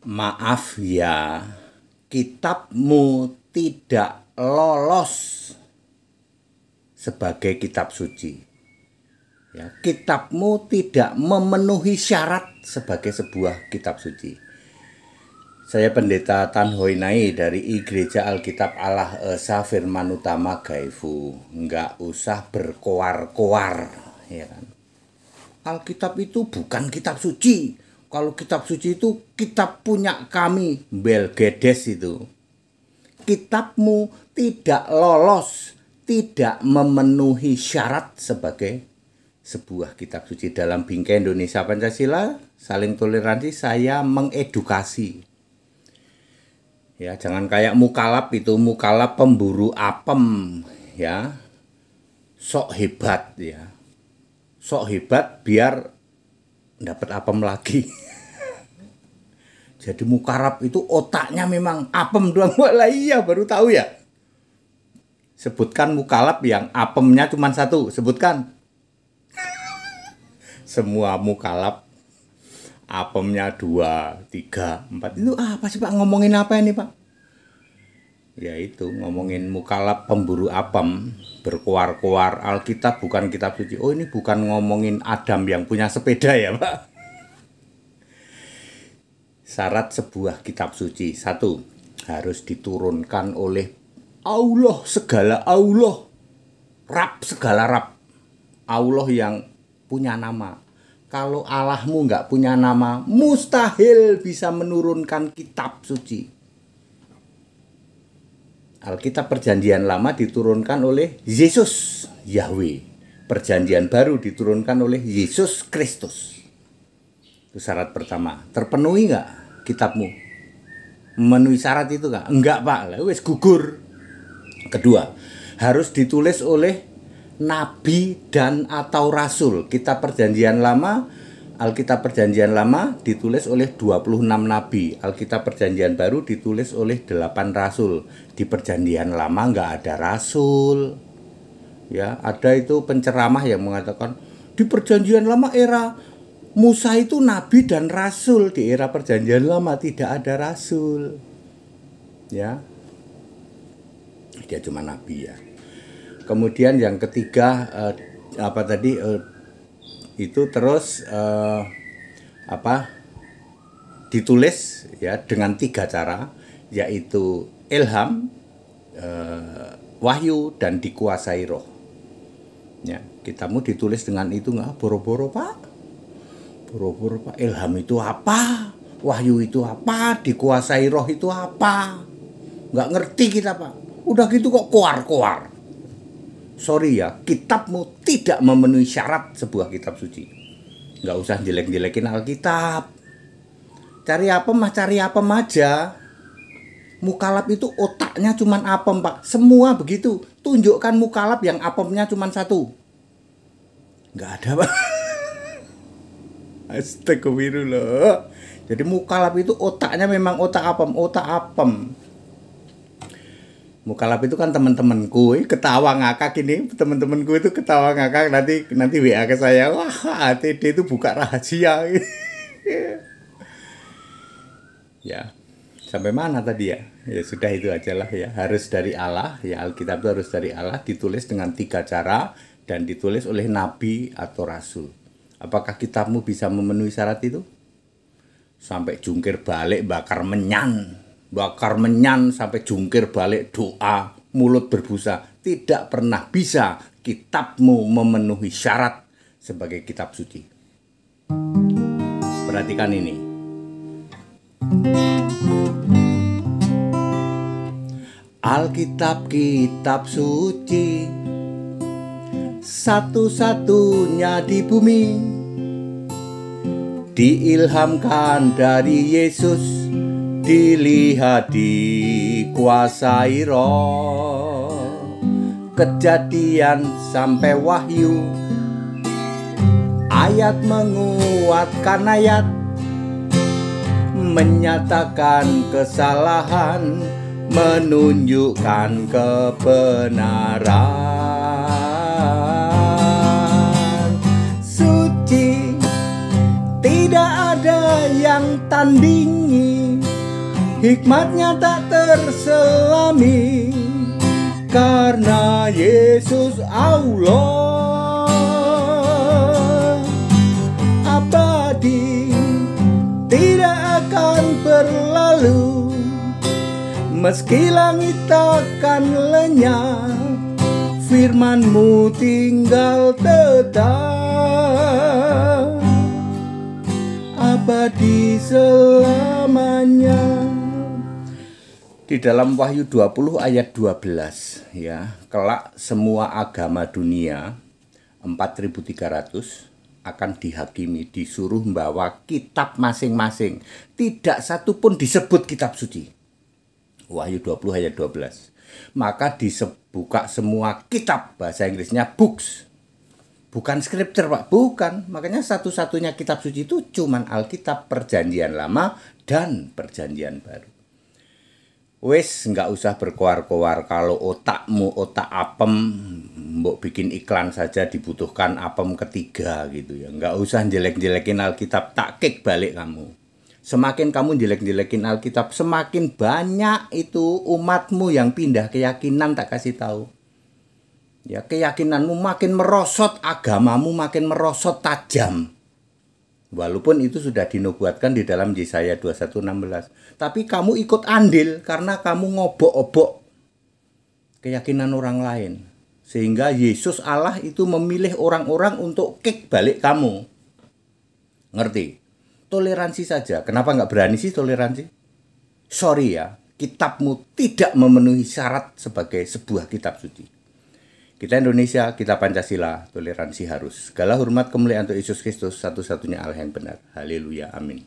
Maaf ya, kitabmu tidak lolos sebagai kitab suci. Ya, kitabmu tidak memenuhi syarat sebagai sebuah kitab suci. Saya Pendeta Tan Hoi Nai dari Gereja Alkitab Allah Esa Firman Utama Gaifu. Nggak usah berkoar-koar, ya kan? Alkitab itu bukan kitab suci. Kalau kitab suci itu kitab punya kami, Belgedes itu. Kitabmu tidak lolos, tidak memenuhi syarat sebagai sebuah kitab suci. Dalam Bingkai Indonesia Pancasila, saling toleransi, saya mengedukasi. Ya, jangan kayak mukalap itu, mukalap pemburu apem, ya. Sok hebat ya. Sok hebat biar dapat apem lagi. Jadi mukarab itu otaknya memang apem doang. Wah iya baru tahu ya. Sebutkan mukalab yang apemnya cuma satu. Sebutkan. Semua mukalab apemnya 2, 3, 4. Itu apa sih Pak? Ngomongin apa ini Pak? Ya itu ngomongin mukalab pemburu apem, berkoar-koar. Alkitab bukan kitab suci. Oh ini bukan ngomongin Adam yang punya sepeda ya Pak. Syarat sebuah kitab suci. 1. Harus diturunkan oleh Allah, segala Allah. Rab, segala Rab. Allah yang punya nama. Kalau Allahmu nggak punya nama, mustahil bisa menurunkan kitab suci. Alkitab Perjanjian Lama diturunkan oleh Yesus, Yahweh. Perjanjian Baru diturunkan oleh Yesus Kristus. Itu syarat pertama. Terpenuhi nggak kitabmu? Memenuhi syarat itu nggak? Enggak Pak, wes gugur. Kedua, harus ditulis oleh nabi dan atau rasul. Kitab Perjanjian Lama, Alkitab Perjanjian Lama ditulis oleh 26 nabi. Alkitab Perjanjian Baru ditulis oleh 8 rasul. Di Perjanjian Lama nggak ada rasul. Ya, ada itu penceramah yang mengatakan di Perjanjian Lama era Musa itu nabi dan rasul. Di era Perjanjian Lama tidak ada rasul. Ya. Dia cuma nabi ya. Kemudian yang ketiga itu terus ditulis ya dengan 3 cara, yaitu ilham, wahyu, dan dikuasai roh. Ya, kitabmu ditulis dengan itu nggak? Boro-boro Pak. Boro-boro Pak. Ilham itu apa? Wahyu itu apa? Dikuasai roh itu apa? Nggak ngerti kita Pak. Udah gitu kok koar-koar. Sorry ya, kitabmu tidak memenuhi syarat sebuah kitab suci. Nggak usah jelek-jelekin Alkitab. Cari apem aja. Mukalab itu otaknya cuman apem Pak. Semua begitu. Tunjukkan mukalab yang apemnya cuman 1. Nggak ada Pak. Astagfirullah. Jadi mukalab itu otaknya memang otak apem. Mukalab itu kan teman-temanku ketawa ngakak ini, teman-temanku itu ketawa ngakak nanti WA ke saya, wah ATD itu buka rahasia. Ya, sampai mana tadi ya? Ya sudah itu aja lah ya, harus dari Allah ya, Alkitab itu harus dari Allah, ditulis dengan 3 cara dan ditulis oleh nabi atau rasul. Apakah kitabmu bisa memenuhi syarat itu? Sampai jungkir balik bakar menyan sampai jungkir balik doa, mulut berbusa, tidak pernah bisa kitabmu memenuhi syarat sebagai kitab suci. Perhatikan ini. Alkitab kitab suci, satu-satunya di bumi, diilhamkan dari Yesus, dilihat dikuasai roh. Kejadian sampai wahyu, ayat menguatkan ayat, menyatakan kesalahan, menunjukkan kebenaran. Suci, tidak ada yang tandingi, hikmatnya tak terselami, karena Yesus Allah abadi, tidak akan berlalu, meski langit takkan lenyap, firman-Mu tinggal tetap abadi selamanya. Di dalam Wahyu 20 ayat 12 ya, kelak semua agama dunia 4.300 akan dihakimi, disuruh membawa kitab masing-masing. Tidak satu pun disebut kitab suci. Wahyu 20 ayat 12. Maka dibuka semua kitab, bahasa Inggrisnya books. Bukan scripture, Pak, bukan. Makanya satu-satunya kitab suci itu cuman Alkitab, Perjanjian Lama dan Perjanjian Baru. Wes nggak usah berkoar-koar. Kalau otakmu otak apem, mbok bikin iklan saja dibutuhkan apem ketiga gitu ya. Nggak usah jelek-jelekin Alkitab, tak kick balik kamu. Semakin kamu jelek-jelekin Alkitab, semakin banyak itu umatmu yang pindah keyakinan, tak kasih tahu. Ya, keyakinanmu makin merosot, agamamu makin merosot tajam. Walaupun itu sudah dinubuatkan di dalam Yesaya 21:16. Tapi kamu ikut andil karena kamu ngobok-obok keyakinan orang lain. Sehingga Yesus Allah itu memilih orang-orang untuk kick balik kamu. Ngerti? Toleransi saja. Kenapa nggak berani sih toleransi? Sorry ya, kitabmu tidak memenuhi syarat sebagai sebuah kitab suci. Kita Indonesia, kita Pancasila, toleransi harus. Segala hormat kemuliaan untuk Yesus Kristus, satu-satunya Allah yang benar. Haleluya, amin.